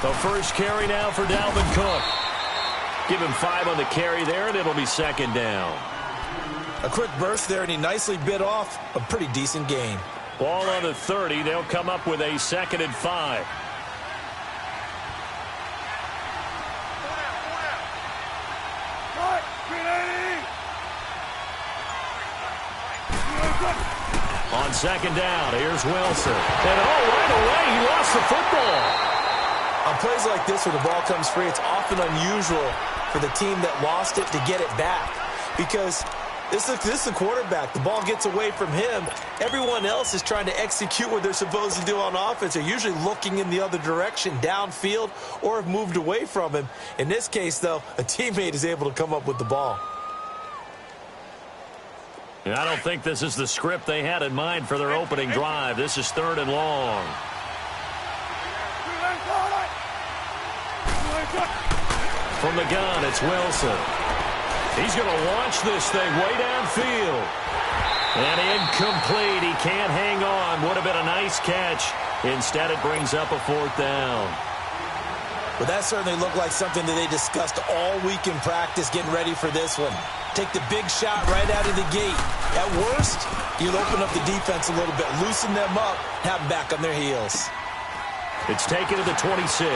The first carry now for Dalvin Cook. Give him 5 on the carry there, and it'll be second down. A quick burst there, and he nicely bit off a pretty decent gain. Ball on the 30. They'll come up with a 2nd and 5. On 2nd down, here's Wilson. And right away, he lost the football. On plays like this where the ball comes free, it's often unusual for the team that lost it to get it back. Because this is the quarterback. The ball gets away from him. Everyone else is trying to execute what they're supposed to do on offense. They're usually looking in the other direction, downfield, or have moved away from him. In this case, though, a teammate is able to come up with the ball. And I don't think this is the script they had in mind for their opening drive. This is 3rd and long. From the gun, it's Wilson. He's going to launch this thing way downfield. And incomplete. He can't hang on. Would have been a nice catch. Instead, it brings up a 4th down. Well, that certainly looked like something that they discussed all week in practice getting ready for this one. Take the big shot right out of the gate. At worst, you'll open up the defense a little bit, loosen them up, have them back on their heels. It's taken to the 26.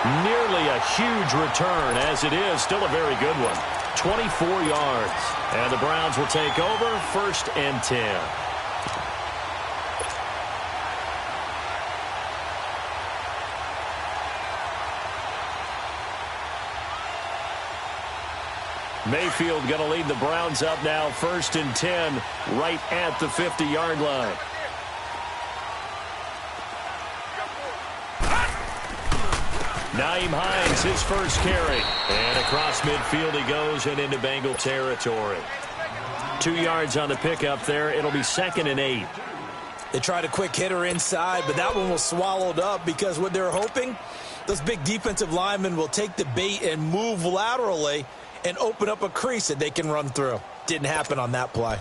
Nearly a huge return, as it is. Still a very good one. 24 yards. And the Browns will take over, 1st and 10. Mayfield going to lead the Browns up now, 1st and 10, right at the 50-yard line. Nyheim Hines, his first carry. And across midfield he goes and into Bengal territory. 2 yards on the pickup there. It'll be 2nd and 8. They tried a quick hitter inside, but that one was swallowed up because what they're hoping, those big defensive linemen will take the bait and move laterally and open up a crease that they can run through. Didn't happen on that play.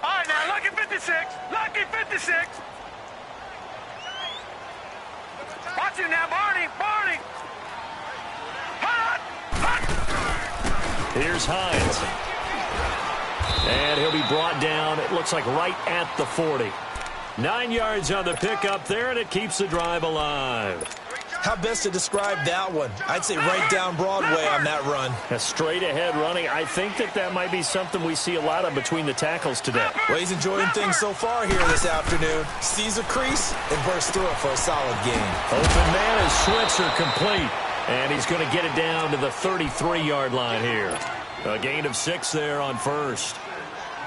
All right, now, lucky 56. Lucky 56. Watch it now, Barney. Barney. Hot. Hot. Here's Hines. And he'll be brought down, it looks like right at the 40. 9 yards on the pickup there, and it keeps the drive alive. How best to describe that one? I'd say right down Broadway on that run. A straight-ahead running. I think that might be something we see a lot of between the tackles today. Well, he's enjoying things so far here this afternoon. Sees a crease and bursts through it for a solid gain. Open man is Switzer complete. And he's going to get it down to the 33-yard line here. A gain of 6 there on 1st.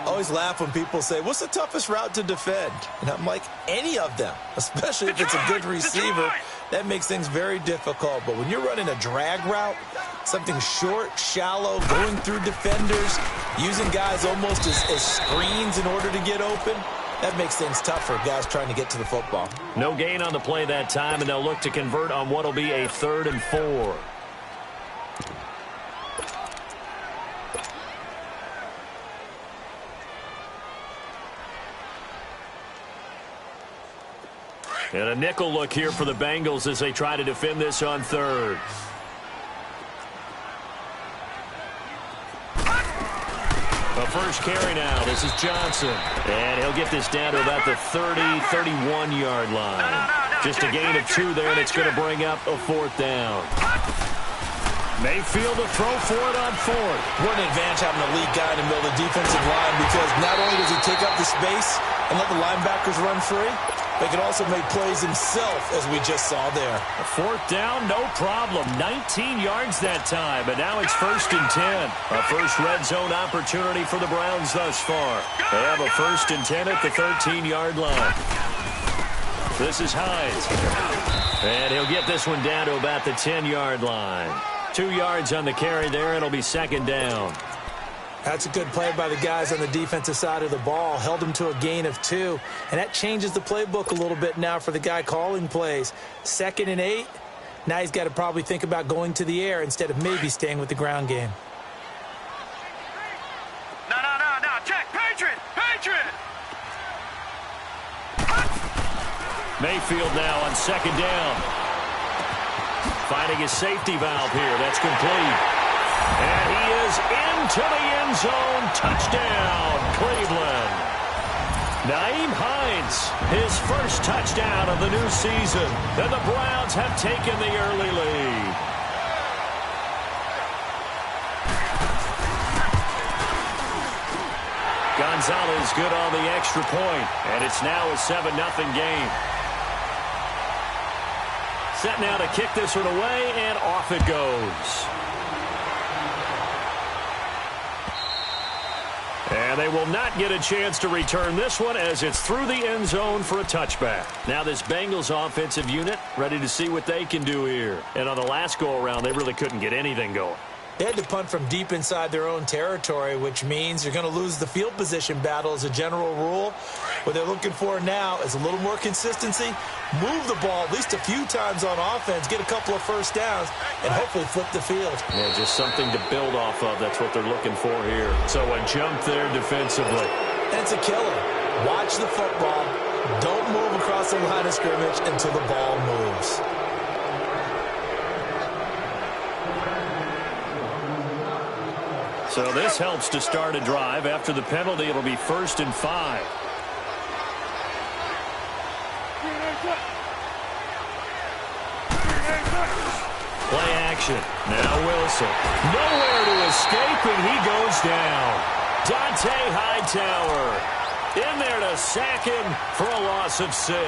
Always laugh when people say, what's the toughest route to defend? And I'm like, any of them, especially if it's a good receiver. That makes things very difficult. But when you're running a drag route, something short, shallow, going through defenders, using guys almost as screens in order to get open, that makes things tough for guys trying to get to the football. No gain on the play that time, and they'll look to convert on what will be a 3rd and 4. And a nickel look here for the Bengals as they try to defend this on 3rd. The first carry now. This is Johnson. And he'll get this down to about the 30, 31-yard line. Just a gain of 2 there, and it's going to bring up a 4th down. Mayfield to throw for it on 4th. What an advantage having a lead guy in the middle of the defensive line, because not only does he take up the space and let the linebackers run free, but he can also make plays himself, as we just saw there. A 4th down, no problem. 19 yards that time, but now it's 1st and 10. A first red zone opportunity for the Browns thus far. They have a 1st and 10 at the 13-yard line. This is Hines. And he'll get this one down to about the 10-yard line. 2 yards on the carry there. It'll be 2nd down. That's a good play by the guys on the defensive side of the ball. Held him to a gain of 2. And that changes the playbook a little bit now for the guy calling plays. 2nd and 8. Now he's got to probably think about going to the air instead of maybe staying with the ground game. Mayfield now on second down. Finding his safety valve here. That's complete. And he is into the end zone. Touchdown, Cleveland. Nyheim Hines, his first touchdown of the new season. And the Browns have taken the early lead. Gonzalez good on the extra point, and it's now a 7-0 game. Set now to kick this one away, and off it goes. And they will not get a chance to return this one as it's through the end zone for a touchback. Now this Bengals offensive unit ready to see what they can do here. And on the last go-around, they really couldn't get anything going. They had to punt from deep inside their own territory, which means you're going to lose the field position battle as a general rule. What they're looking for now is a little more consistency, move the ball at least a few times on offense, get a couple of first downs, and hopefully flip the field. Yeah, just something to build off of. That's what they're looking for here. So a jump there defensively. And it's a killer. Watch the football. Don't move across the line of scrimmage until the ball moves. So this helps to start a drive. After the penalty, it'll be 1st and 5. Play action. Now Wilson. Nowhere to escape, and he goes down. Dante Hightower in there to sack him for a loss of 6.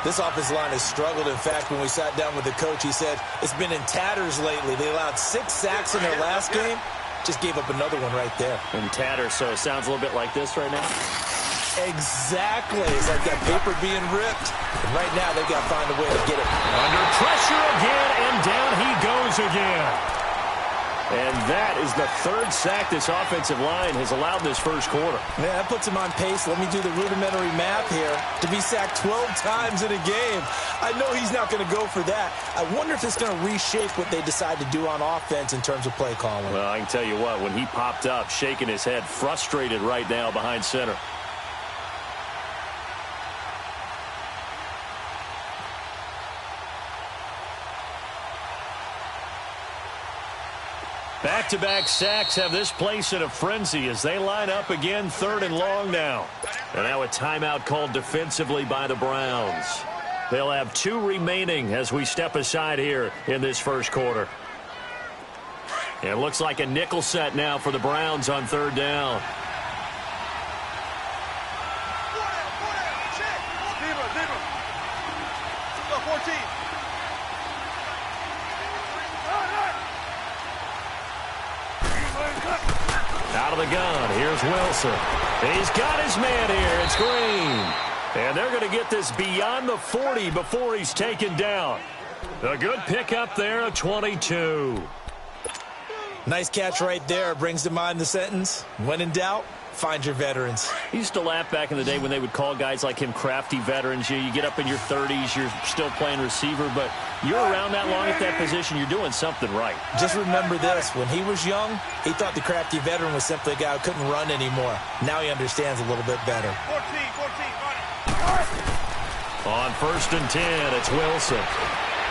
This offensive line has struggled. In fact, when we sat down with the coach, he said it's been in tatters lately. They allowed 6 sacks in their last game. Just gave up another one right there. In tatters, so it sounds a little bit like this right now? Exactly. It's like that paper being ripped. And right now, they've got to find a way to get it. Under pressure again, and down he goes again. And that is the 3rd sack this offensive line has allowed this first quarter. Yeah, that puts him on pace. Let me do the rudimentary math here. To be sacked 12 times in a game. I know he's not going to go for that. I wonder if it's going to reshape what they decide to do on offense in terms of play calling. Well, I can tell you what, when he popped up, shaking his head, frustrated right now behind center. Back-to-back sacks have this place in a frenzy as they line up again, 3rd and long now. And now a timeout called defensively by the Browns. They'll have 2 remaining as we step aside here in this first quarter. And it looks like a nickel set now for the Browns on 3rd down. Out of the gun, here's Wilson. He's got his man here. It's Green. And they're going to get this beyond the 40 before he's taken down. A good pickup there, a 22. Nice catch right there. Brings to mind the sentence, when in doubt, find your veterans. He used to laugh back in the day when they would call guys like him crafty veterans. You get up in your 30s, you're still playing receiver, but you're around that long at that position, you're doing something right. Just remember this. When he was young, he thought the crafty veteran was simply a guy who couldn't run anymore. Now he understands a little bit better. 14, On 1st and 10, it's Wilson.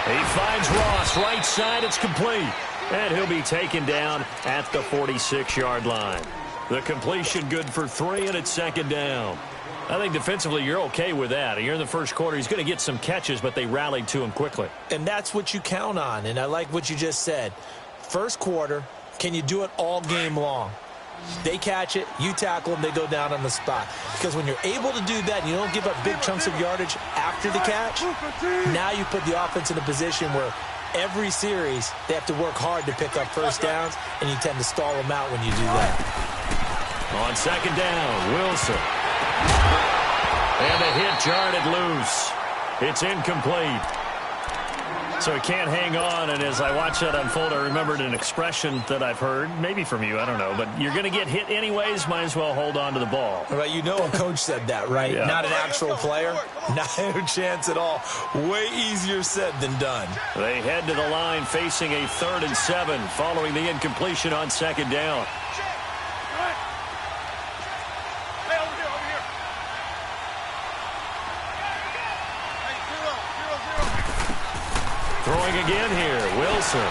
He finds Ross, right side, it's complete. And he'll be taken down at the 46-yard line. The completion good for 3, and it's 2nd down. I think defensively you're okay with that. You're in the first quarter. He's going to get some catches, but they rallied to him quickly. And that's what you count on, and I like what you just said. First quarter, can you do it all game long? They catch it, you tackle them, they go down on the spot. Because when you're able to do that and you don't give up big chunks of yardage after the catch, now you put the offense in a position where every series they have to work hard to pick up first downs, and you tend to stall them out when you do that. On 2nd down, Wilson. And the hit jarred it loose. It's incomplete. So he can't hang on, and as I watch that unfold, I remembered an expression that I've heard, maybe from you, I don't know, but you're going to get hit anyways, might as well hold on to the ball. Right, you know a coach said that, right? Yeah. Not an actual player. Not a chance at all. Way easier said than done. They head to the line facing a 3rd and 7 following the incompletion on 2nd down. Throwing again here. Wilson.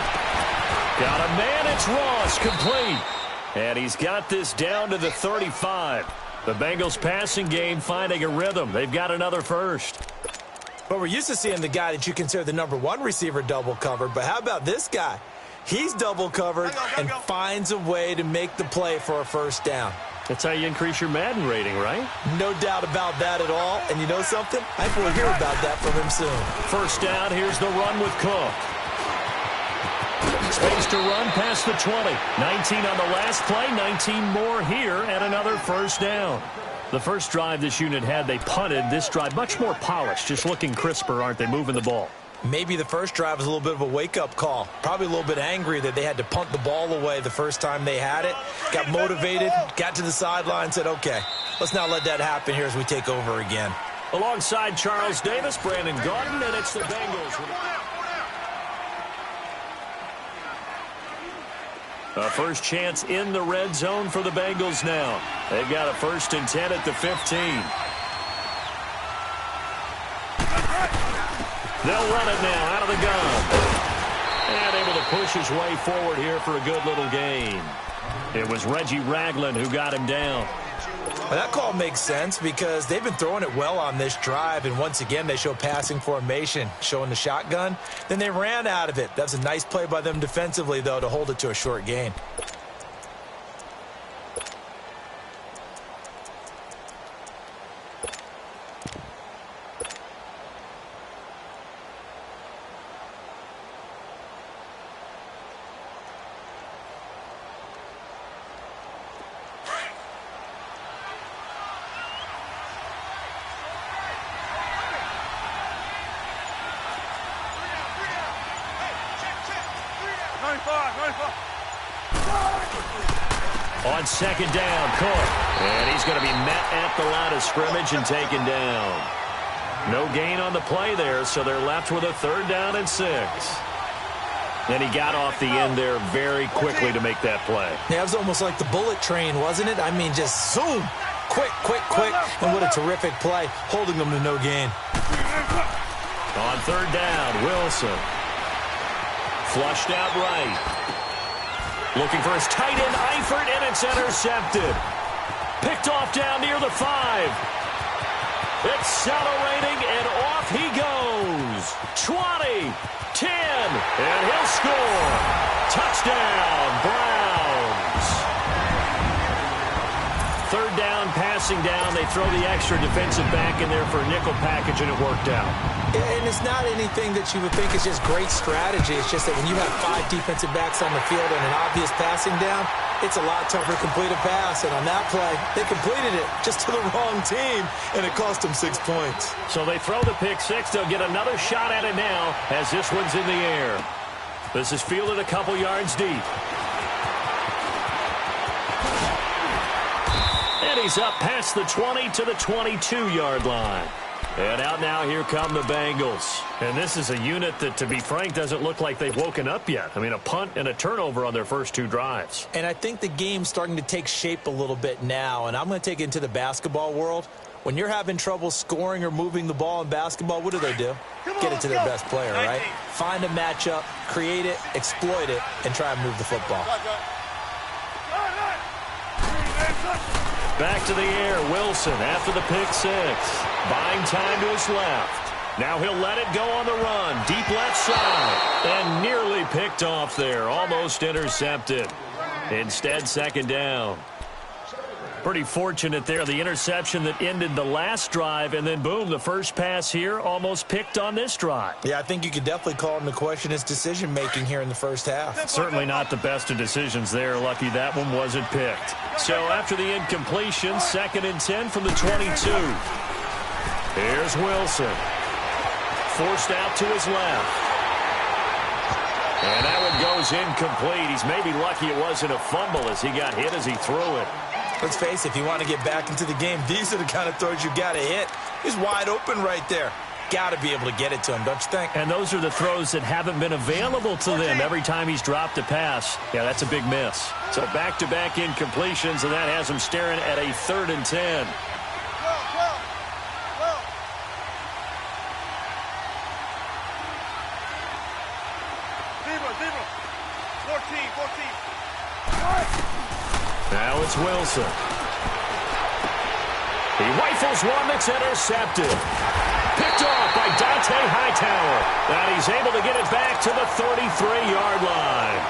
Got a man. It's Ross. Complete. And he's got this down to the 35. The Bengals passing game finding a rhythm. They've got another first. But we're used to seeing the guy that you consider the #1 receiver double covered. But how about this guy? He's double covered and finds a way to make the play for a first down. That's how you increase your Madden rating, right? No doubt about that at all. And you know something? I think we'll hear about that from him soon. First down, here's the run with Cook. Space to run past the 20. 19 on the last play, 19 more here, and another first down. The first drive this unit had, they punted. This drive, much more polished, just looking crisper, aren't they, moving the ball? Maybe the first drive was a little bit of a wake-up call. Probably a little bit angry that they had to punt the ball away the first time they had it. Got motivated, got to the sideline, said, okay, let's not let that happen here as we take over again. Alongside Charles Davis, Brandon Gaudin, and it's the Bengals. A first chance in the red zone for the Bengals now. They've got a 1st and 10 at the 15. They'll run it now out of the gun. And able to push his way forward here for a good little gain. It was Reggie Ragland who got him down. Well, that call makes sense because they've been throwing it well on this drive, and once again they show passing formation, showing the shotgun. Then they ran out of it. That's a nice play by them defensively, though, to hold it to a short gain. On second down, Cook. And he's going to be met at the line of scrimmage and taken down. No gain on the play there, so they're left with a 3rd down and 6. And he got off the end there very quickly to make that play. Yeah, it was almost like the bullet train, wasn't it? I mean, just zoom. Quick, quick, quick. And what a terrific play, holding them to no gain. On 3rd down, Wilson. Flushed out right. Looking for his tight end, Eifert, and it's intercepted. Picked off down near the 5. Accelerating, and off he goes. 20, 10, and he'll score. Touchdown, Browns. 3rd down, passing down. They throw the extra defensive back in there for a nickel package, and it worked out. And it's not anything that you would think is just great strategy. It's just that when you have 5 defensive backs on the field and an obvious passing down, it's a lot tougher to complete a pass. And on that play, they completed it just to the wrong team, and it cost them 6 points. So they throw the pick 6. They'll get another shot at it now as this one's in the air. This is fielded a couple yards deep. And he's up past the 20 to the 22-yard line. And out now, here come the Bengals. And this is a unit that, to be frank, doesn't look like they've woken up yet. I mean, a punt and a turnover on their first 2 drives. And I think the game's starting to take shape a little bit now. And I'm going to take it into the basketball world. When you're having trouble scoring or moving the ball in basketball, what do? Get it to their best player, right? Find a matchup, create it, exploit it, and try and move the football. Back to the air, Wilson after the pick 6. Buying time to his left. Now he'll let it go on the run. Deep left side. And nearly picked off there. Almost intercepted. Instead, 2nd down. Pretty fortunate there. The interception that ended the last drive. And then, boom, the first pass here almost picked on this drive. Yeah, I think you could definitely call him to question his decision-making here in the first half. Certainly not the best of decisions there. Lucky that one wasn't picked. So after the incompletion, 2nd and 10 from the 22. Here's Wilson. Forced out to his left. And that one goes incomplete. He's maybe lucky it wasn't a fumble as he got hit as he threw it. Let's face it, if you want to get back into the game, these are the kind of throws you got to hit. He's wide open right there. Got to be able to get it to him, don't you think? And those are the throws that haven't been available to them every time he's dropped a pass. Yeah, that's a big miss. So back-to-back incompletions, and that has him staring at a 3rd and 10. Now it's Wilson. He rifles one that's intercepted. Picked off by Dante Hightower. And he's able to get it back to the 33-yard line.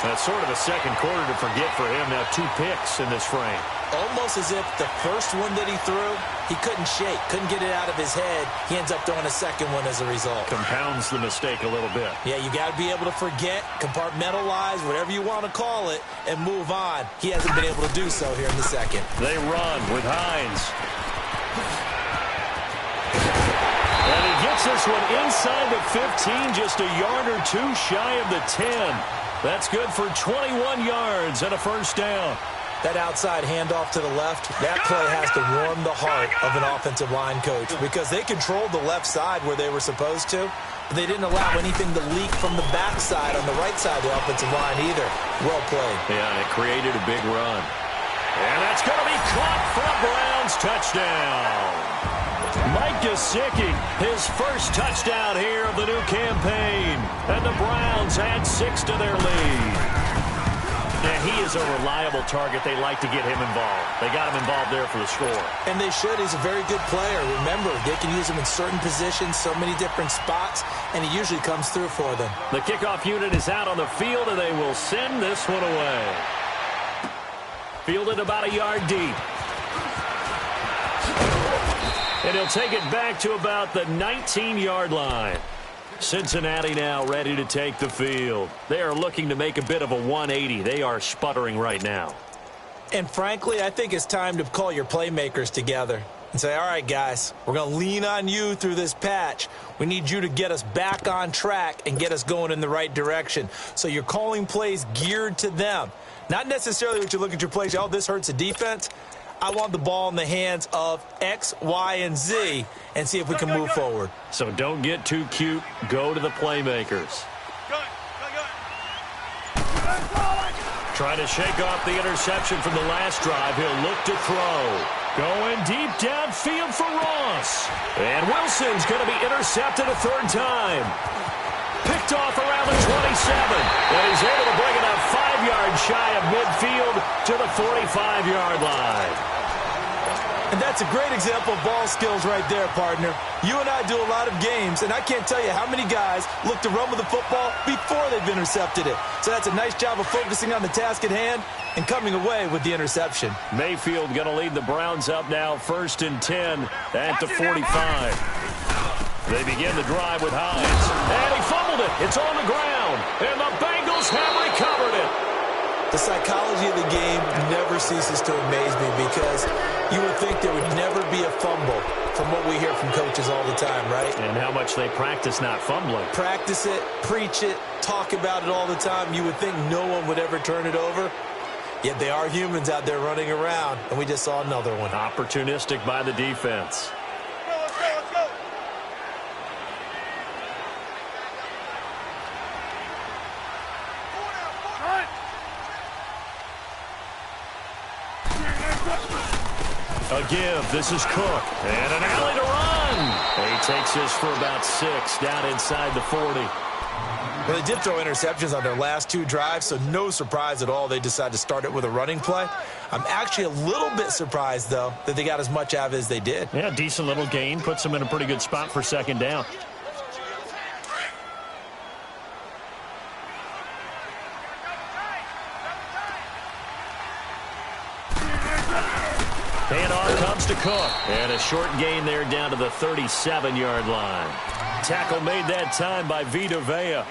That's sort of a second quarter to forget for him. Now 2 picks in this frame. Almost as if the first one that he threw, he couldn't shake, couldn't get it out of his head. He ends up throwing a second one as a result. Compounds the mistake a little bit. Yeah, you got to be able to forget, compartmentalize, whatever you want to call it, and move on. He hasn't been able to do so here in the second. They run with Hines. And he gets this one inside the 15, just a yard or 2 shy of the 10. That's good for 21 yards and a first down. That outside handoff to the left, that play has to warm the heart of an offensive line coach because they controlled the left side where they were supposed to, but they didn't allow anything to leak from the backside on the right side of the offensive line either. Well played. Yeah, and it created a big run. And that's going to be caught for a Browns touchdown. Mike Gesicki, his first touchdown here of the new campaign. And the Browns add 6 to their lead. And he is a reliable target. They like to get him involved. They got him involved there for the score. And they should. He's a very good player. Remember, they can use him in certain positions, so many different spots, and he usually comes through for them. The kickoff unit is out on the field, and they will send this one away. Fielded about a yard deep. And he'll take it back to about the 19-yard line. Cincinnati now ready to take the field. They are looking to make a bit of a 180. They are sputtering right now. And frankly, I think it's time to call your playmakers together and say, all right, guys, we're going to lean on you through this patch. We need you to get us back on track and get us going in the right direction. So you're calling plays geared to them. Not necessarily what you look at your plays, oh, this hurts the defense. I want the ball in the hands of X, Y, and Z and see if we can move forward. So don't get too cute. Go to the playmakers. Trying to shake off the interception from the last drive. He'll look to throw. Going deep downfield for Ross. And Wilson's going to be intercepted a 3rd time. Picked off around the 27. And he's able to bring it up 5 yards shy of midfield to the 45-yard line. And that's a great example of ball skills right there, partner. You and I do a lot of games, and I can't tell you how many guys look to run with the football before they've intercepted it. So that's a nice job of focusing on the task at hand and coming away with the interception. Mayfield going to lead the Browns up now, 1st and 10 at the 45. They begin the drive with Hines. And he fumbled it. It's on the ground. And the Bengals have recovered it. The psychology of the game never ceases to amaze me because you would think there would never be a fumble from what we hear from coaches all the time, right? And how much they practice not fumbling. Practice it, preach it, talk about it all the time. You would think no one would ever turn it over. Yet they are humans out there running around, and we just saw another one. Opportunistic by the defense. Let's go. A give. This is Cook. And an alley to run. He takes this for about 6 down inside the 40. Well, they did throw interceptions on their last 2 drives, so no surprise at all they decided to start it with a running play. I'm actually a little bit surprised, though, that they got as much out of it as they did. Yeah, decent little gain. Puts them in a pretty good spot for 2nd down. Handoff comes to Cook. And a short gain there down to the 37-yard line. Tackle made that time by Vita Vea.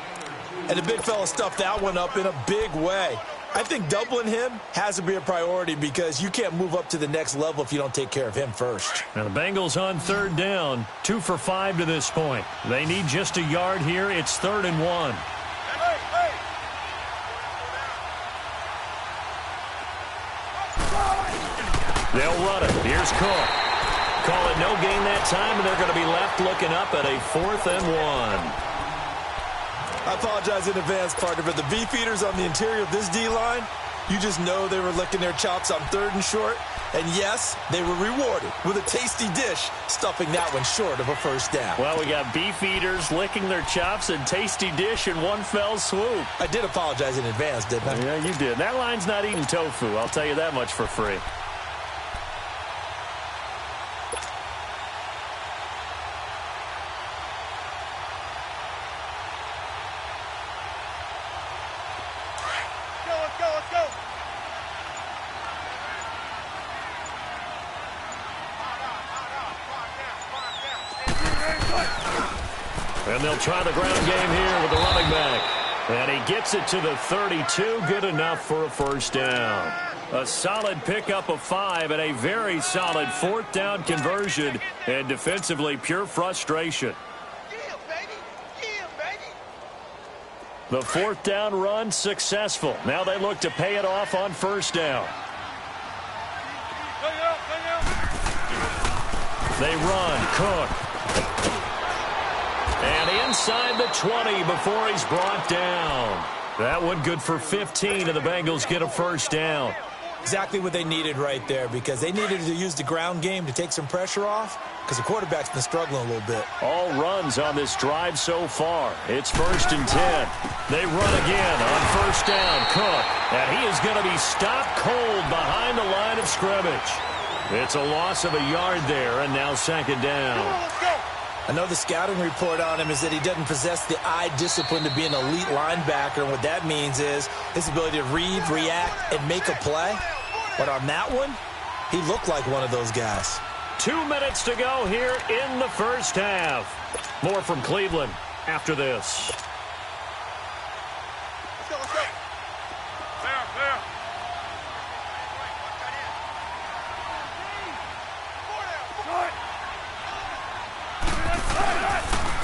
And the big fella stuffed that one up in a big way. I think doubling him has to be a priority because you can't move up to the next level if you don't take care of him first. Now the Bengals on 3rd down. 2 for 5 to this point. They need just a yard here. It's 3rd and 1. They'll run it. Here's Cook. Call it no gain that time, and they're going to be left looking up at a 4th and 1. I apologize in advance, partner, but the beefeaters on the interior of this D-line, You just know they were licking their chops on 3rd and short. And yes, they were rewarded with a tasty dish, stuffing that one short of a first down. Well, we got beef eaters licking their chops and tasty dish in one fell swoop. I did apologize in advance, didn't I? Yeah, you did. That line's not eating tofu. I'll tell you that much for free. Let's go. And they'll try the ground game here with the running back. And he gets it to the 32. Good enough for a first down. A solid pickup of 5 and a very solid 4th down conversion. And defensively, pure frustration. The 4th down run successful. Now they look to pay it off on first down. They run. Cook. And inside the 20 before he's brought down. That one good for 15, and the Bengals get a first down. Exactly what they needed right there, because they needed to use the ground game to take some pressure off, because the quarterback's been struggling a little bit. All runs on this drive so far. It's 1st and 10. They run again on first down. Cook. And he is going to be stopped cold behind the line of scrimmage. It's a loss of a yard there, and now 2nd down. I know the scouting report on him is that he doesn't possess the eye discipline to be an elite linebacker, and what that means is his ability to read, react, and make a play. But on that one, he looked like one of those guys. 2 minutes to go here in the first half. More from Cleveland after this. Let's go. There.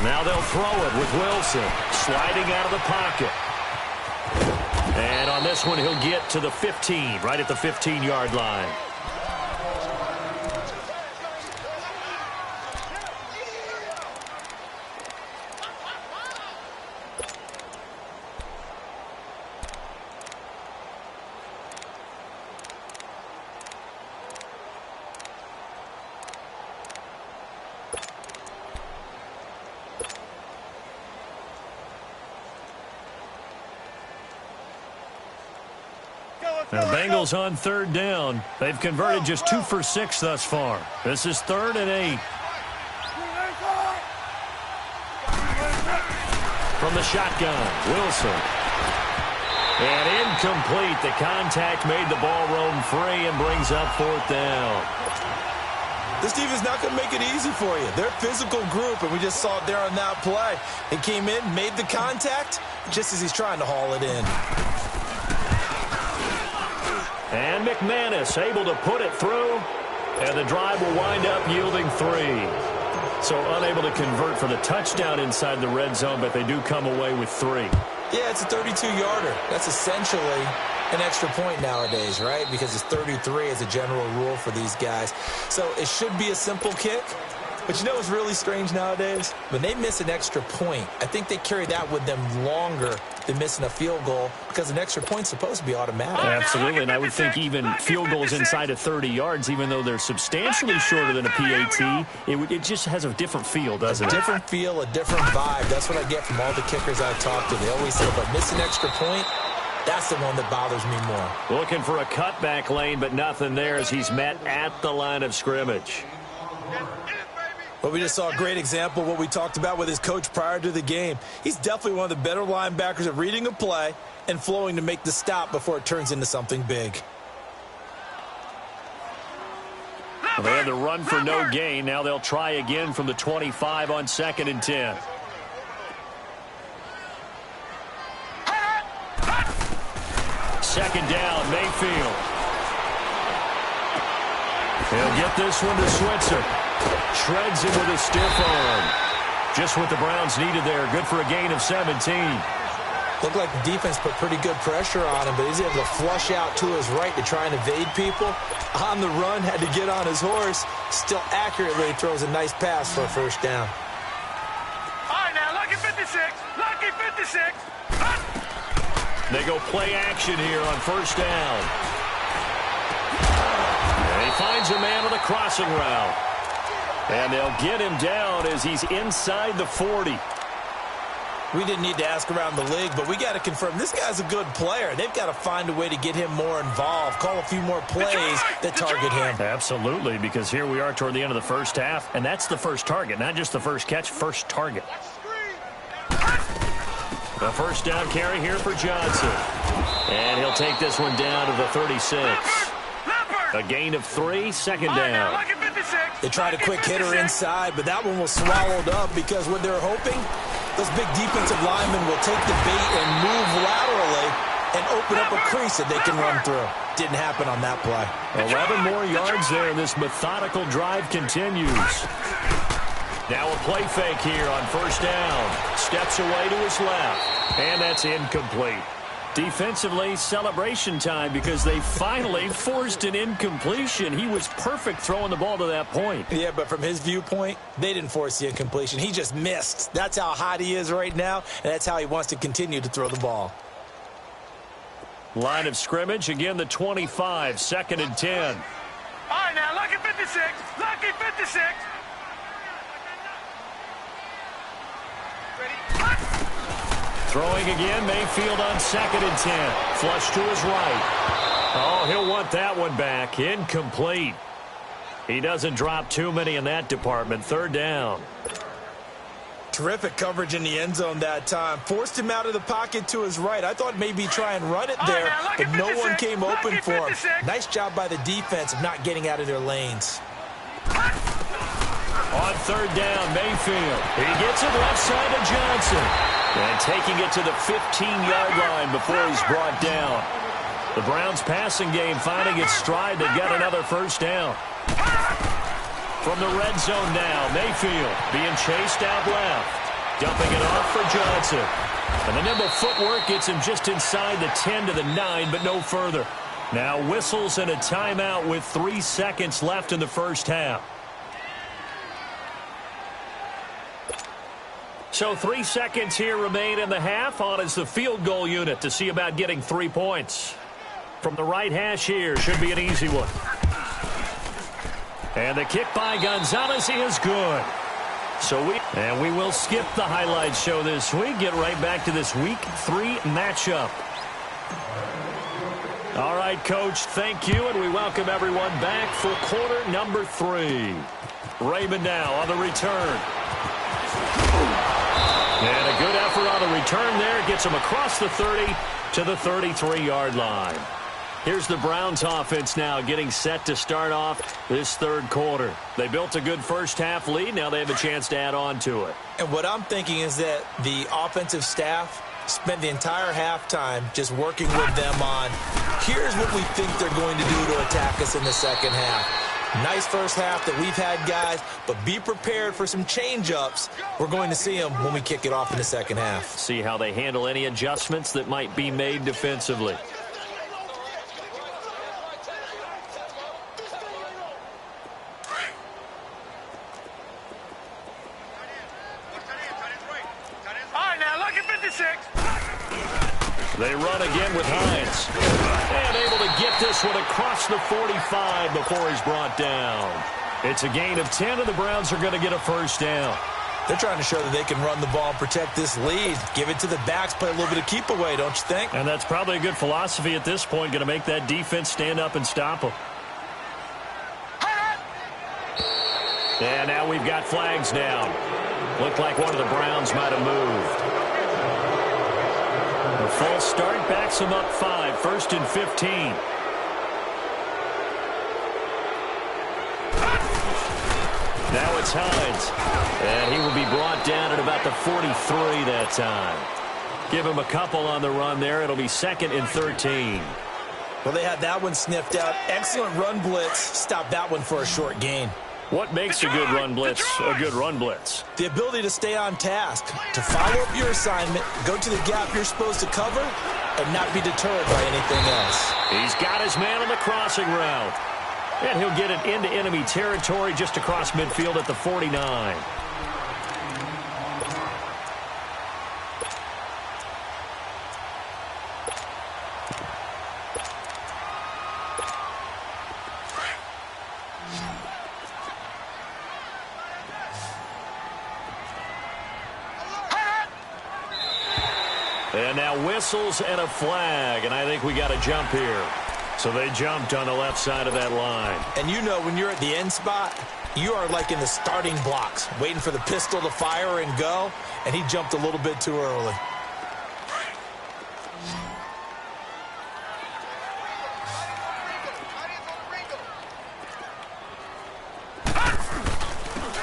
Now they'll throw it with Wilson sliding out of the pocket. And on this one, he'll get to the 15, right at the 15-yard line. Now, Bengals on 3rd down. They've converted just 2 for 6 thus far. This is 3rd and 8. From the shotgun, Wilson. And incomplete. The contact made the ball roam free and brings up 4th down. This defense is not going to make it easy for you. They're a physical group, and we just saw it there on that play. He came in, made the contact, just as he's trying to haul it in. And McManus able to put it through, and the drive will wind up yielding 3. So unable to convert for the touchdown inside the red zone, but they do come away with 3. Yeah, it's a 32-yarder. That's essentially an extra point nowadays, right? Because it's 33 as a general rule for these guys. So it should be a simple kick. But you know what's really strange nowadays? When they miss an extra point, I think they carry that with them longer than missing a field goal, because an extra point's supposed to be automatic. Absolutely, and I would think even field goals inside of 30 yards, even though they're substantially shorter than a PAT, it just has a different feel, doesn't it? A different feel, a different vibe. That's what I get from all the kickers I've talked to. They always say, but miss an extra point, that's the one that bothers me more. Looking for a cutback lane, but nothing there as he's met at the line of scrimmage. But we just saw a great example of what we talked about with his coach prior to the game. He's definitely one of the better linebackers at reading a play and flowing to make the stop before it turns into something big. Well, they had the run for no gain. Now they'll try again from the 25 on 2nd and 10. Second down, Mayfield. He'll get this one to Switzer. Shreds him with a stiff arm. Just what the Browns needed there. Good for a gain of 17. Looked like the defense put pretty good pressure on him, but he's able to flush out to his right to try and evade people. On the run, had to get on his horse. Still accurately throws a nice pass for a first down. All right, now, lucky 56. Lucky 56. They go play action here on first down. And he finds a man on the crossing route. And they'll get him down as he's inside the 40. We didn't need to ask around the league, but we got to confirm this guy's a good player. They've got to find a way to get him more involved, call a few more plays that target him. Absolutely, because here we are toward the end of the first half, and that's the first target, not just the first catch, first target. A first down carry here for Johnson. And he'll take this one down to the 36. A gain of 3, second down. They tried a quick hitter inside, but that one was swallowed up because what they're hoping, those big defensive linemen will take the bait and move laterally and open up a crease that they can run through. Didn't happen on that play. 11 more yards there, and this methodical drive continues. Now a play fake here on first down. Steps away to his left, and that's incomplete. Defensively, celebration time because they finally forced an incompletion. He was perfect throwing the ball to that point. Yeah, but from his viewpoint, they didn't force the incompletion. He just missed. That's how hot he is right now, and that's how he wants to continue to throw the ball. Line of scrimmage, again the 25, second and 10. All right, now, lucky 56. Lucky 56. Throwing again, Mayfield on second and 10. Flush to his right. Oh, he'll want that one back. Incomplete. He doesn't drop too many in that department. Third down. Terrific coverage in the end zone that time. Forced him out of the pocket to his right. I thought maybe try and run it there, but no one came open for him. Nice job by the defense of not getting out of their lanes. On third down, Mayfield. He gets it left side to Johnson. And taking it to the 15-yard line before he's brought down. The Browns' passing game finding its stride. They've got another first down. From the red zone now, Mayfield being chased out left. Dumping it off for Johnson. And the nimble footwork gets him just inside the 10 to the 9, but no further. Now whistles and a timeout with 3 seconds left in the first half. So 3 seconds here remain in the half. On is the field goal unit to see about getting 3 points. From the right hash here, should be an easy one. And the kick by Gonzalez is good. So we will skip the highlights show this week. Get right back to this week 3 matchup. All right, Coach, thank you, and we welcome everyone back for quarter number 3. Raymond now on the return. And a good effort on the return there. Gets him across the 30 to the 33-yard line. Here's the Browns offense now getting set to start off this third quarter. They built a good first half lead. Now they have a chance to add on to it. And what I'm thinking is that the offensive staff spent the entire halftime just working with them on, here's what we think they're going to do to attack us in the second half. Nice first half that we've had, guys, but be prepared for some change-ups. We're going to see them when we kick it off in the second half. See how they handle any adjustments that might be made defensively. All right, now, lucky 56. They run again with Hines. And able to get this one across the 45 before he's brought down. It's a gain of 10, and the Browns are going to get a first down. They're trying to show that they can run the ball and protect this lead. Give it to the backs, play a little bit of keep away, don't you think? And that's probably a good philosophy at this point, going to make that defense stand up and stop them. And now we've got flags down. Looked like one of the Browns might have moved. A false start backs him up 5, first and 15. Now it's Hines. And he will be brought down at about the 43 that time. Give him a couple on the run there. It'll be second and 13. Well, they had that one sniffed out. Excellent run blitz. Stop that one for a short gain. What makes a good run blitz a good run blitz? The ability to stay on task, to follow up your assignment, go to the gap you're supposed to cover, and not be deterred by anything else. He's got his man on the crossing route. And he'll get it into enemy territory just across midfield at the 49. And now whistles and a flag, and I think we got a jump here. So they jumped on the left side of that line. And you know when you're at the end spot, you are like in the starting blocks, waiting for the pistol to fire and go, and he jumped a little bit too early.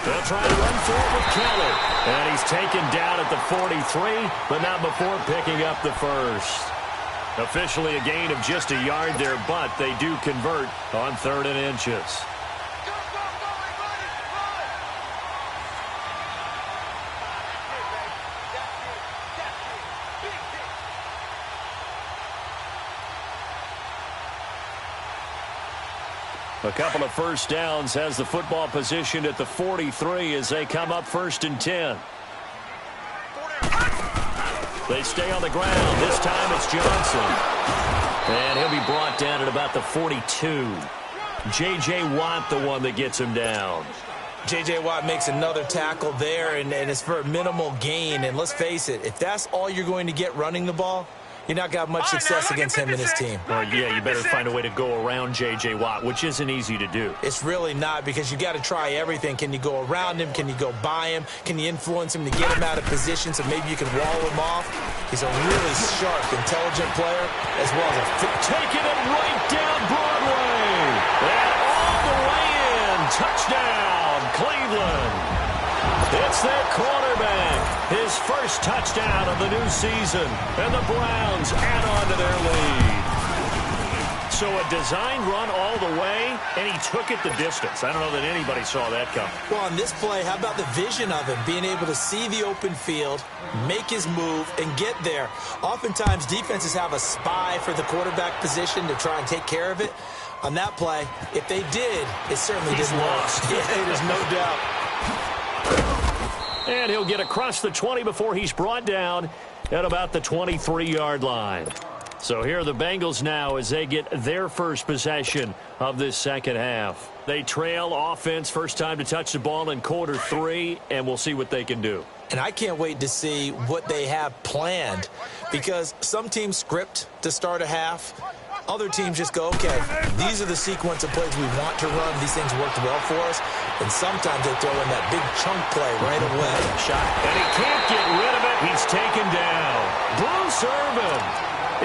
They'll try to run forward with Keller. And he's taken down at the 43, but not before picking up the first. Officially a gain of just a yard there, but they do convert on 3rd and inches. A couple of first downs has the football positioned at the 43 as they come up 1st and 10. They stay on the ground. This time it's Johnson. And he'll be brought down at about the 42. J.J. Watt, the one that gets him down. J.J. Watt makes another tackle there, and it's for a minimal gain. And let's face it, if that's all you're going to get running the ball, you're not going to have much success against him and his team. Well, yeah, you better find a way to go around J.J. Watt, which isn't easy to do. It's really not, because you got to try everything. Can you go around him? Can you go by him? Can you influence him to get him out of position so maybe you can wall him off? He's a really sharp, intelligent player, as well as a taking it right down Broadway. And all the way in. Touchdown, Cleveland. It's their quarterback. His first touchdown of the new season. And the Browns add on to their lead. So a design run all the way, and he took it the distance. I don't know that anybody saw that coming. Well, on this play, how about the vision of him, being able to see the open field, make his move, and get there. Oftentimes, defenses have a spy for the quarterback position to try and take care of it. On that play, if they did, it certainly didn't lost. Yeah, there's no doubt. And he'll get across the 20 before he's brought down at about the 23-yard line. So here are the Bengals now as they get their first possession of this second half. They trail offense, first time to touch the ball in quarter 3, and we'll see what they can do. And I can't wait to see what they have planned, because some teams script to start a half. Other teams just go, okay, these are the sequence of plays we want to run. These things worked well for us. And sometimes they throw in that big chunk play right away. Shot. And he can't get rid of it. He's taken down. Bruce Irvin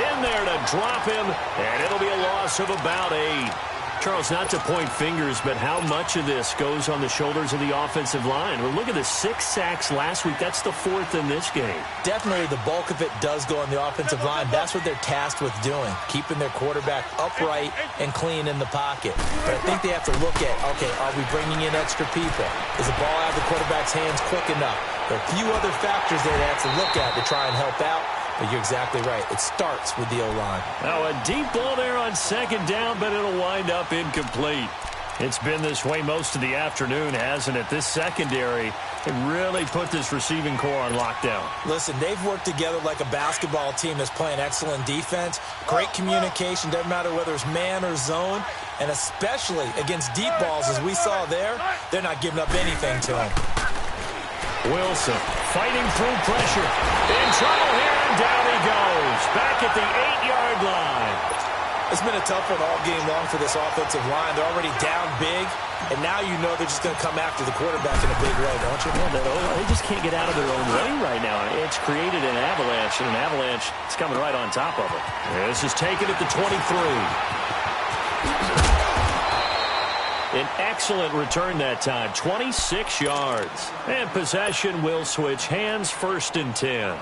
in there to drop him. And it'll be a loss of about 8. Charles, not to point fingers, but how much of this goes on the shoulders of the offensive line? Well, look at the 6 sacks last week. That's the 4th in this game. Definitely the bulk of it does go on the offensive line. That's what they're tasked with doing, keeping their quarterback upright and clean in the pocket. But I think they have to look at, okay, are we bringing in extra people? Is the ball out of the quarterback's hands quick enough? There are a few other factors they have to look at to try and help out. But you're exactly right. It starts with the O-line. Now a deep ball there on 2nd down, but it'll wind up incomplete. It's been this way most of the afternoon, hasn't it? This secondary can really put this receiving core on lockdown. Listen, they've worked together like a basketball team that's playing excellent defense. Great communication, doesn't matter whether it's man or zone. And especially against deep balls, as we saw there, they're not giving up anything to them. Wilson fighting through pressure. In trouble here, and down he goes. Back at the 8-yard line. It's been a tough one all game long for this offensive line. They're already down big, and now you know they're just going to come after the quarterback in a big way, don't you? Yeah, they just can't get out of their own way right now. It's created an avalanche, and an avalanche is coming right on top of it. This is taken at the 23. An excellent return that time, 26 yards. And possession will switch hands, 1st and 10.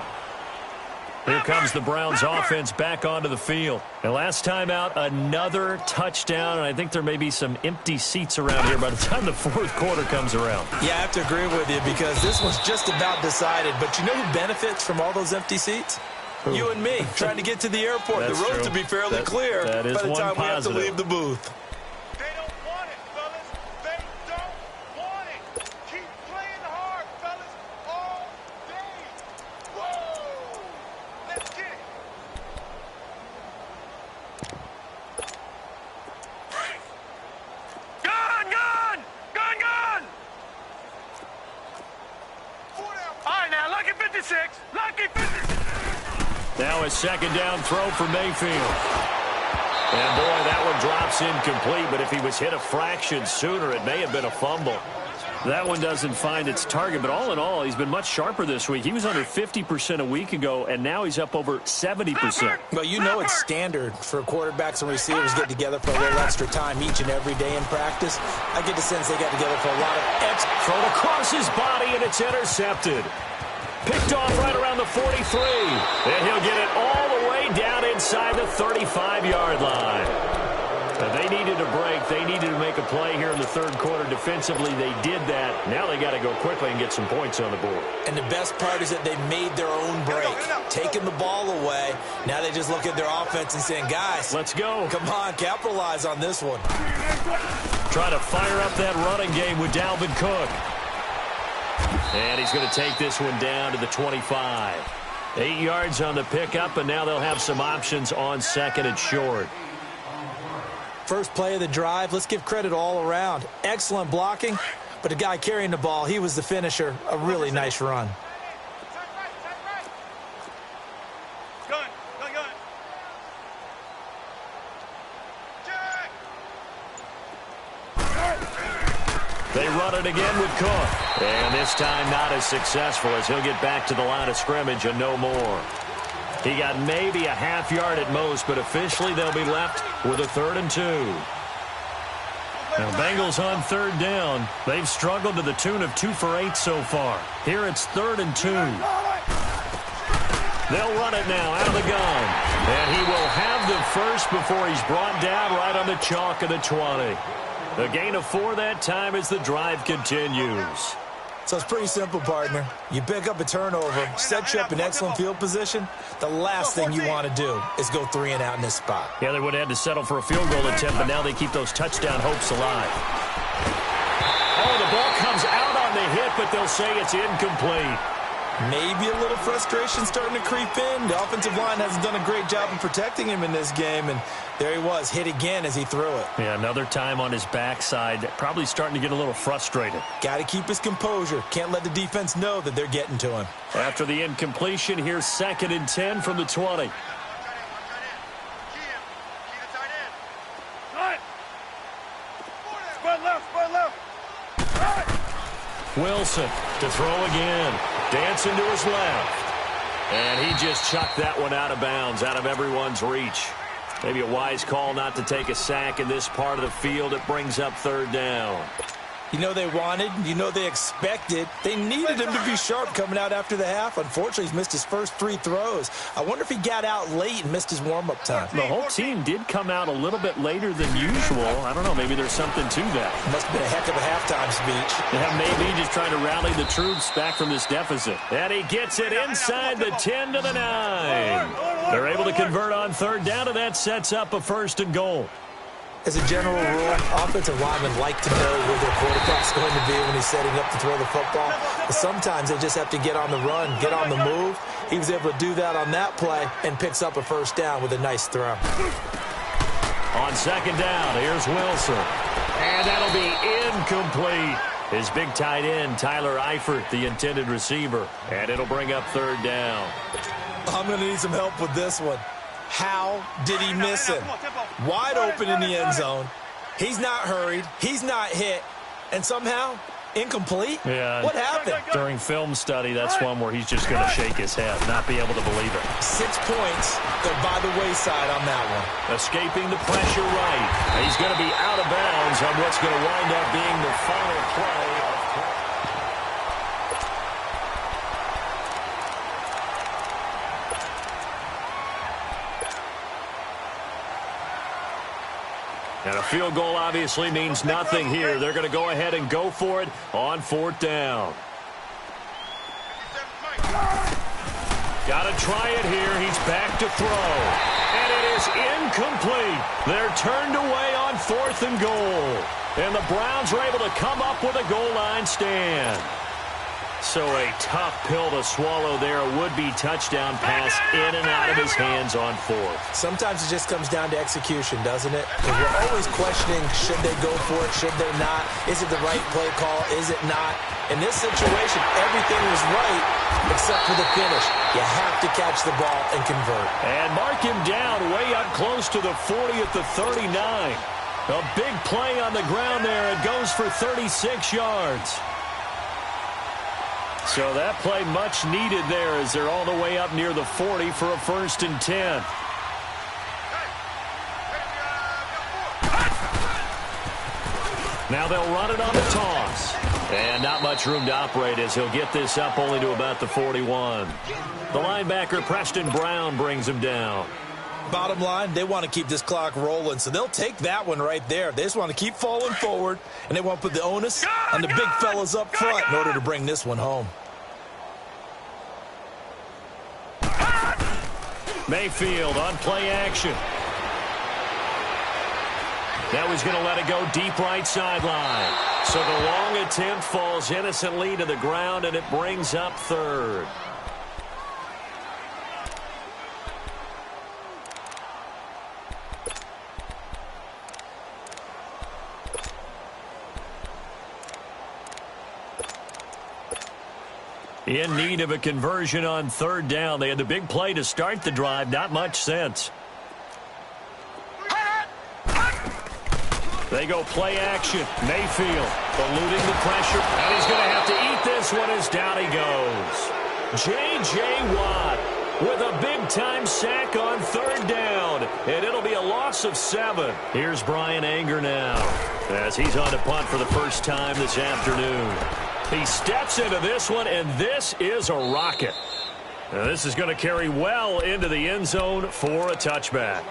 Here comes the Browns offense back onto the field. And last time out, another touchdown, and I think there may be some empty seats around here by the time the 4th quarter comes around. Yeah, I have to agree with you, because this one's just about decided. But you know who benefits from all those empty seats? You and me, trying to get to the airport. The road to be fairly clear by the time we have to leave the booth. Now a second down throw for Mayfield. And, boy, that one drops incomplete, but if he was hit a fraction sooner, it may have been a fumble. That one doesn't find its target, but all in all, he's been much sharper this week. He was under 50% a week ago, and now he's up over 70%. Well, you know it's standard for quarterbacks and receivers get together for a little extra time each and every day in practice. I get the sense they got together for a lot of extra. Thrown across his body, and it's intercepted. Picked off right around the 43. And he'll get it all the way down inside the 35-yard line. They needed a break. They needed to make a play here in the third quarter. Defensively, they did that. Now they got to go quickly and get some points on the board. And the best part is that they made their own break, taking the ball away. Now they just look at their offense and saying, guys, let's go. Come on, capitalize on this one. Try to fire up that running game with Dalvin Cook. And he's going to take this one down to the 25. 8 yards on the pickup, and now they'll have some options on second and short. First play of the drive, let's give credit all around. Excellent blocking, but the guy carrying the ball, he was the finisher. A really nice run. They run it again with Cook. And this time not as successful as he'll get back to the line of scrimmage and no more. He got maybe a half yard at most, but officially they'll be left with a 3rd and 2. Now, Bengals on third down. They've struggled to the tune of 2 for 8 so far. Here it's 3rd and 2. They'll run it now out of the gun. And he will have the first before he's brought down right on the chalk of the 20. A gain of 4 that time as the drive continues. So it's pretty simple, partner. You pick up a turnover, set you up in excellent field position. The last thing you want to do is go 3 and out in this spot. Yeah, they would have had to settle for a field goal attempt, but now they keep those touchdown hopes alive. Oh, the ball comes out on the hit, but they'll say it's incomplete. Maybe a little frustration starting to creep in. The offensive line hasn't done a great job of protecting him in this game, and there he was, hit again as he threw it. Yeah, another time on his backside, probably starting to get a little frustrated. Got to keep his composure. Can't let the defense know that they're getting to him. After the incompletion, here's 2nd and 10 from the 20. Wilson to throw again. Dancing to his left. And he just chucked that one out of bounds, out of everyone's reach. Maybe a wise call not to take a sack in this part of the field. It brings up 3rd down. You know they wanted, you know they expected. They needed him to be sharp coming out after the half. Unfortunately, he's missed his first 3 throws. I wonder if he got out late and missed his warm-up time. The whole team did come out a little bit later than usual. I don't know, maybe there's something to that. Must have been a heck of a halftime speech. Yeah, maybe just trying to rally the troops back from this deficit. And he gets it inside the 10 to the 9. They're able to convert on 3rd down, and that sets up a 1st and goal. As a general rule, offensive linemen like to know where their quarterback's going to be when he's setting up to throw the football. But sometimes they just have to get on the run, get on the move. He was able to do that on that play and picks up a 1st down with a nice throw. On 2nd down, here's Wilson. And that'll be incomplete. His big tight end, Tyler Eifert, the intended receiver. And it'll bring up 3rd down. I'm going to need some help with this one. How did he miss him? Wide open in the end zone. He's not hurried. He's not hit. And somehow, incomplete? Yeah. What happened? During film study, that's one where he's just going to shake his head, not be able to believe it. 6 points. They're by the wayside on that one. Escaping the pressure right. He's going to be out of bounds on what's going to wind up being the final play. And a field goal obviously means nothing here. They're going to go ahead and go for it on 4th down. Got to try it here. He's back to throw. And it is incomplete. They're turned away on 4th and goal. And the Browns are able to come up with a goal line stand. Also a tough pill to swallow there. A would-be touchdown pass in and out of his hands on fourth. Sometimes it just comes down to execution, doesn't it? Because we're always questioning, should they go for it, should they not? Is it the right play call, is it not? In this situation, everything was right except for the finish. You have to catch the ball and convert. And mark him down way up close to the 40 at the 39. A big play on the ground there. It goes for 36 yards. So that play much needed there as they're all the way up near the 40 for a 1st and 10. Now they'll run it on the toss. And not much room to operate as he'll get this up only to about the 41. The linebacker, Preston Brown, brings him down. Bottom line, they want to keep this clock rolling, so they'll take that one right there. They just want to keep falling forward, and they want to put the onus on the big fellas up front in order to bring this one home. Mayfield on play action. Now he's going to let it go deep right sideline. So the long attempt falls innocently to the ground, and it brings up 3rd. In need of a conversion on 3rd down. They had the big play to start the drive. Not much sense. They go play action. Mayfield eluding the pressure. And he's going to have to eat this one as down he goes. J.J. Watt with a big-time sack on 3rd down. And it'll be a loss of 7. Here's Brian Anger now as he's on to punt for the first time this afternoon. He steps into this one, and this is a rocket. Now, this is going to carry well into the end zone for a touchback.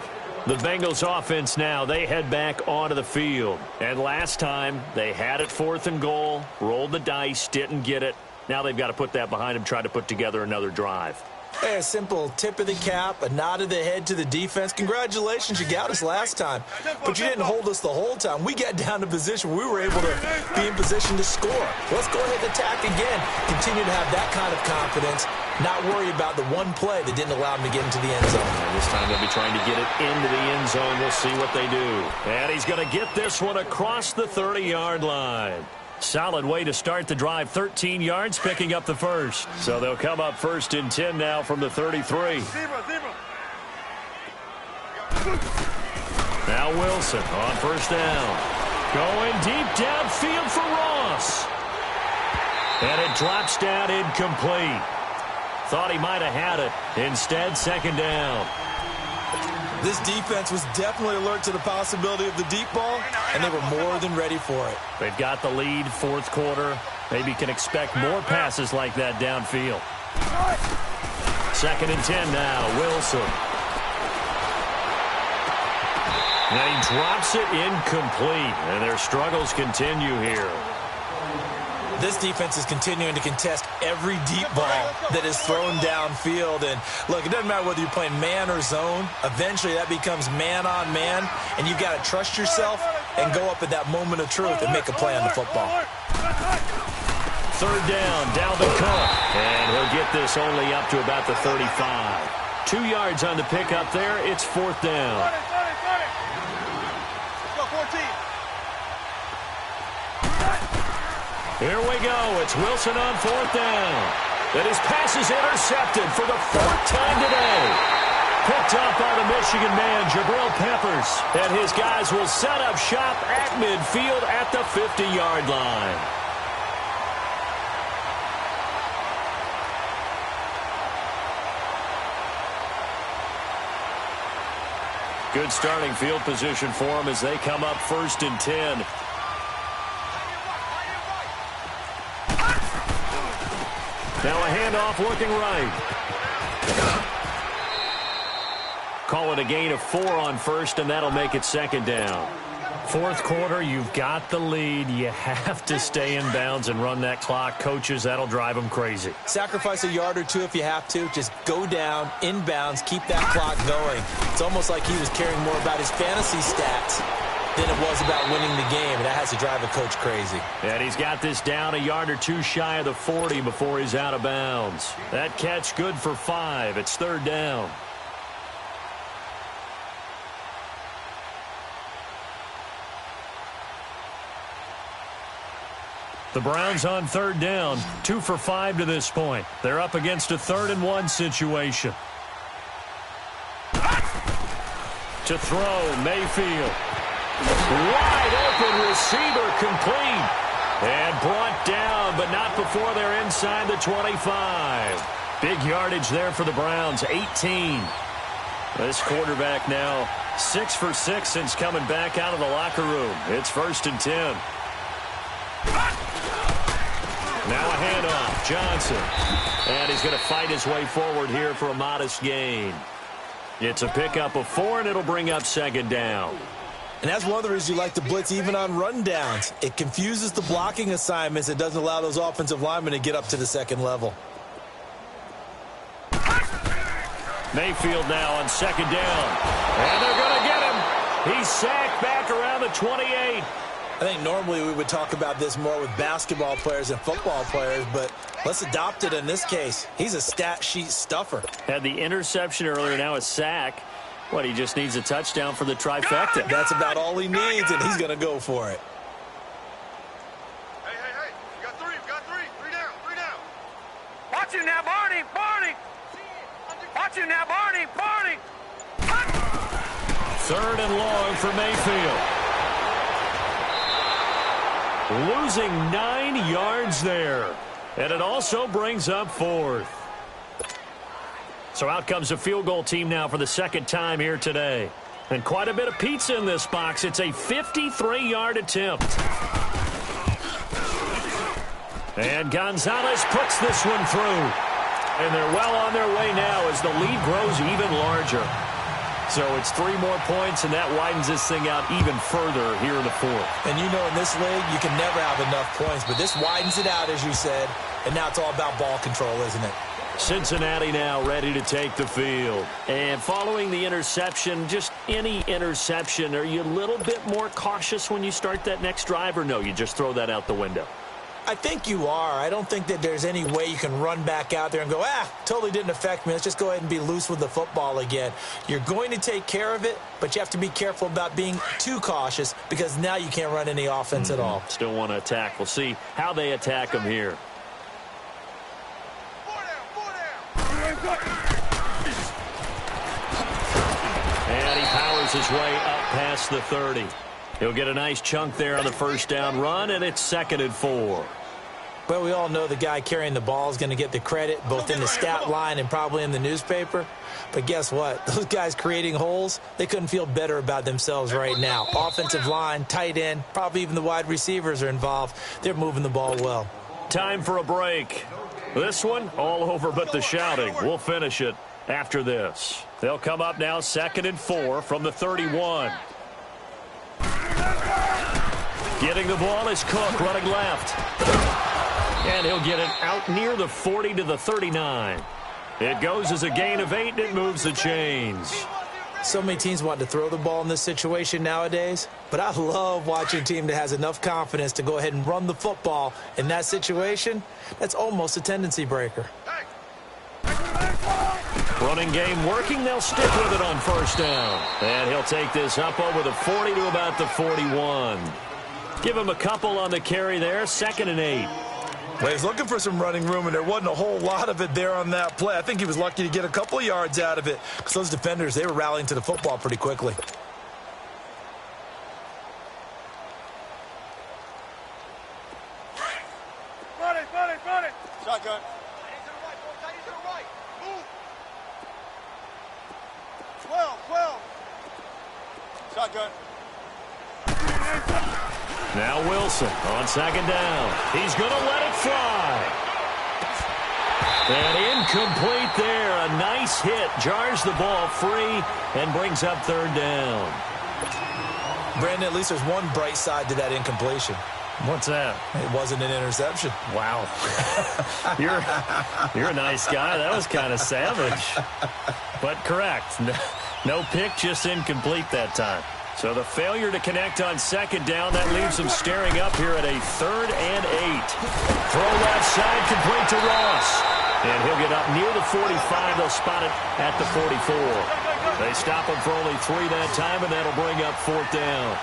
The Bengals offense now, they head back onto the field. And last time, they had it 4th and goal, rolled the dice, didn't get it. Now they've got to put that behind them, try to put together another drive. Hey, a simple tip of the cap, a nod of the head to the defense. Congratulations, you got us last time, but you didn't hold us the whole time. We got down to position where we were able to be in position to score. Let's go ahead and attack again. Continue to have that kind of confidence, not worry about the one play that didn't allow them to get into the end zone. And this time they'll be trying to get it into the end zone. We'll see what they do. And he's going to get this one across the 30-yard line. Solid way to start the drive. 13 yards, picking up the first. So they'll come up 1st and 10 now from the 33. Now Wilson on 1st down. Going deep downfield for Ross. And it drops down incomplete. Thought he might have had it. Instead, 2nd down. This defense was definitely alert to the possibility of the deep ball, and they were more than ready for it. They've got the lead, 4th quarter. Maybe can expect more passes like that downfield. 2nd and 10 now, Wilson. And he drops it incomplete, and their struggles continue here. This defense is continuing to contest every deep ball that is thrown downfield. And, look, it doesn't matter whether you're playing man or zone. Eventually, that becomes man-on-man, and you've got to trust yourself and go up at that moment of truth and make a play on the football. 3rd down, Dalvin Cook. And he'll get this only up to about the 35. 2 yards on the pickup there. It's 4th down. Here we go. It's Wilson on 4th down. And his pass is intercepted for the 4th time today. Picked up by the Michigan man, Jabril Peppers. And his guys will set up shop at midfield at the 50-yard line. Good starting field position for them as they come up 1st and 10. Now a handoff looking right. Call it a gain of 4 on 1st, and that'll make it 2nd down. 4th quarter, you've got the lead. You have to stay in bounds and run that clock. Coaches, that'll drive them crazy. Sacrifice a yard or two if you have to. Just go down, inbounds, keep that clock going. It's almost like he was caring more about his fantasy stats than it was about winning the game, and that has to drive a coach crazy. And he's got this down a yard or two shy of the 40 before he's out of bounds. That catch good for 5. It's third down. The Browns on third down, 2 for 5 to this point. They're up against a 3rd-and-1 situation. To throw, Mayfield. Wide open receiver, complete. And brought down, but not before they're inside the 25. Big yardage there for the Browns, 18. This quarterback now 6 for 6 since coming back out of the locker room. It's 1st and 10. Now a handoff, Johnson. And he's going to fight his way forward here for a modest gain. It's a pickup of 4, and it'll bring up 2nd down. And that's one of the reasons you like to blitz even on rundowns. It confuses the blocking assignments. It doesn't allow those offensive linemen to get up to the 2nd level. Mayfield now on 2nd down. And they're going to get him. He's sacked back around the 28. I think normally we would talk about this more with basketball players and football players, but let's adopt it in this case. He's a stat sheet stuffer. Had the interception earlier, now a sack. What, he just needs a touchdown for the trifecta. That's about all he needs, and he's going to go for it. Hey. We got 3. We got 3. 3 down. 3 down. Watch him now, Barney. Watch him now, Barney. 3rd and long for Mayfield. Losing 9 yards there. And it also brings up 4th. So out comes a field goal team now for the 2nd time here today. And quite a bit of pizza in this box. It's a 53-yard attempt. And Gonzalez puts this one through. And they're well on their way now as the lead grows even larger. So it's 3 more points, and that widens this thing out even further here in the 4th. And you know, in this league, you can never have enough points, but this widens it out, as you said, and now it's all about ball control, isn't it? Cincinnati now ready to take the field. And following the interception, just any interception, are you a little bit more cautious when you start that next drive, or no, you just throw that out the window? I think you are. I don't think that there's any way you can run back out there and go, totally didn't affect me. Let's just go ahead and be loose with the football again. You're going to take care of it, but you have to be careful about being too cautious because now you can't run any offense at all. Still want to attack. We'll see how they attack them here. 4 down. And he powers his way up past the 30. He'll get a nice chunk there on the 1st down run, and it's 2nd and 4. Well, we all know the guy carrying the ball is going to get the credit, both in the stat line and probably in the newspaper. But guess what? Those guys creating holes, they couldn't feel better about themselves right now. Offensive line, tight end, probably even the wide receivers are involved. They're moving the ball well. Time for a break. This one, all over but the shouting. We'll finish it after this. They'll come up now 2nd and 4 from the 31. Getting the ball is Cook running left. And he'll get it out near the 40 to the 39. It goes as a gain of 8, and it moves the chains. So many teams want to throw the ball in this situation nowadays, but I love watching a team that has enough confidence to go ahead and run the football in that situation. That's almost a tendency breaker. Running game working. They'll stick with it on 1st down. And he'll take this up over the 40 to about the 41. Give him a couple on the carry there. 2nd and 8. Well, he's looking for some running room, and there wasn't a whole lot of it there on that play. I think he was lucky to get a couple of yards out of it because those defenders, they were rallying to the football pretty quickly. Run it. Shotgun. Hands to the right, boys. Hands to the right. Move. 12. Shotgun. Now Wilson on 2nd down. He's going to let it fly. And incomplete there. A nice hit. Jars the ball free and brings up 3rd down. Brandon, at least there's one bright side to that incompletion. What's that? It wasn't an interception. Wow. You're a nice guy. That was kind of savage. But correct. No pick, just incomplete that time. So the failure to connect on second down, that leaves them staring up here at a 3rd and 8. Throw left side, complete to Ross. And he'll get up near the 45. They'll spot it at the 44. They stop him for only 3 that time, and that'll bring up 4th down.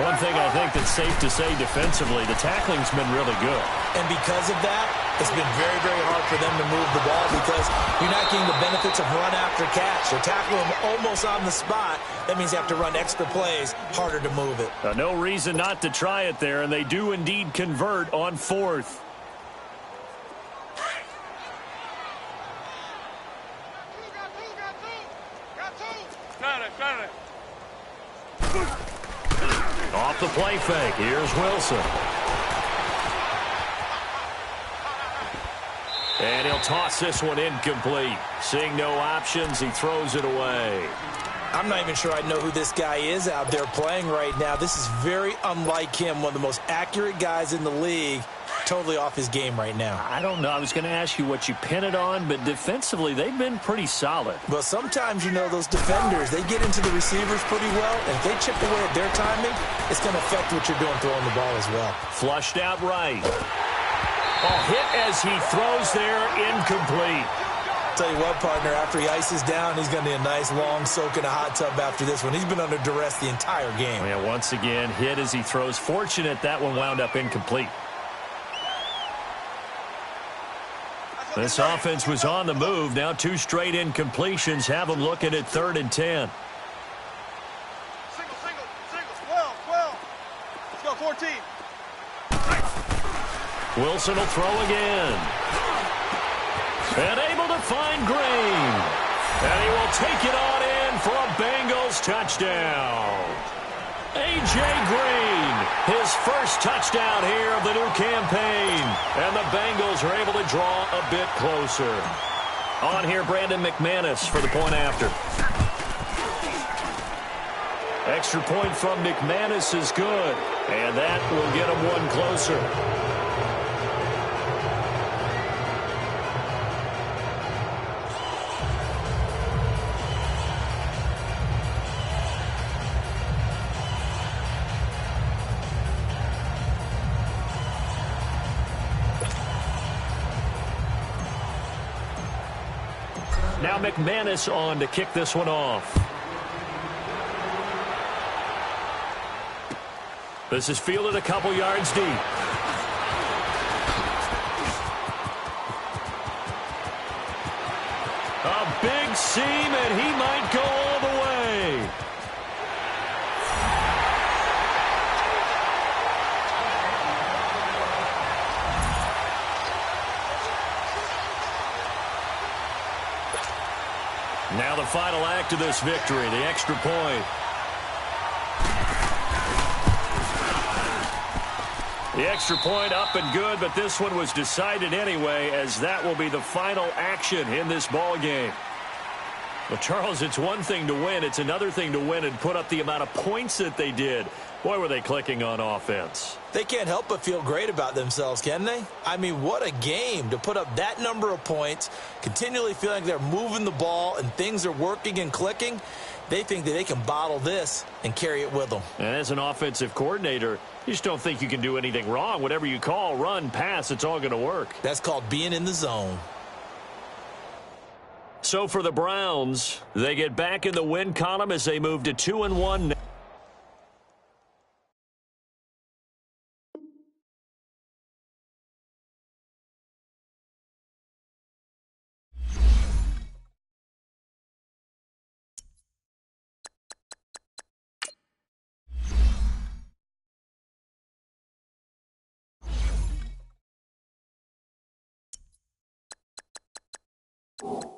One thing I think that's safe to say defensively, the tackling's been really good. And because of that, it's been very, very hard for them to move the ball because you're not getting the benefits of run after catch. They're tackling them almost on the spot. That means you have to run extra plays, harder to move it. No reason not to try it there, and they do indeed convert on 4th. Got it. Off the play fake, here's Wilson. And he'll toss this one incomplete. Seeing no options, he throws it away. I'm not even sure I know who this guy is out there playing right now. This is very unlike him, one of the most accurate guys in the league. Totally off his game right now. I don't know. I was going to ask you what you pin it on, but defensively, they've been pretty solid. Well, sometimes, you know, those defenders, they get into the receivers pretty well, and if they chip away at their timing, it's going to affect what you're doing throwing the ball as well. Flushed out right. Hit as he throws there, incomplete. Tell you what, partner, after he ices down, he's going to need a nice long soak in a hot tub after this one. He's been under duress the entire game. Yeah, once again, hit as he throws. Fortunate that one wound up incomplete. This offense was on the move. Now 2 straight incompletions have them looking at 3rd and 10. Single. 12. Let's go, 14. Wilson will throw again. And able to find Green. And he will take it on in for a Bengals touchdown. A.J. Green, his first touchdown here of the new campaign. And the Bengals are able to draw a bit closer. On here, Brandon McManus for the point after. Extra point from McManus is good. And that will get him one closer. Now McManus on to kick this one off. This is fielded a couple yards deep. A big seam, and he might go all the way. Now the final act of this victory, the extra point. The extra point up and good, but this one was decided anyway, as that will be the final action in this ball game. Well, Charles, it's one thing to win. It's another thing to win and put up the amount of points that they did. Boy, were they clicking on offense. They can't help but feel great about themselves, can they? I mean, what a game to put up that number of points, continually feeling like they're moving the ball and things are working and clicking. They think that they can bottle this and carry it with them. And as an offensive coordinator, you just don't think you can do anything wrong. Whatever you call, run, pass, it's all going to work. That's called being in the zone. So for the Browns, they get back in the win column as they move to 2-1. You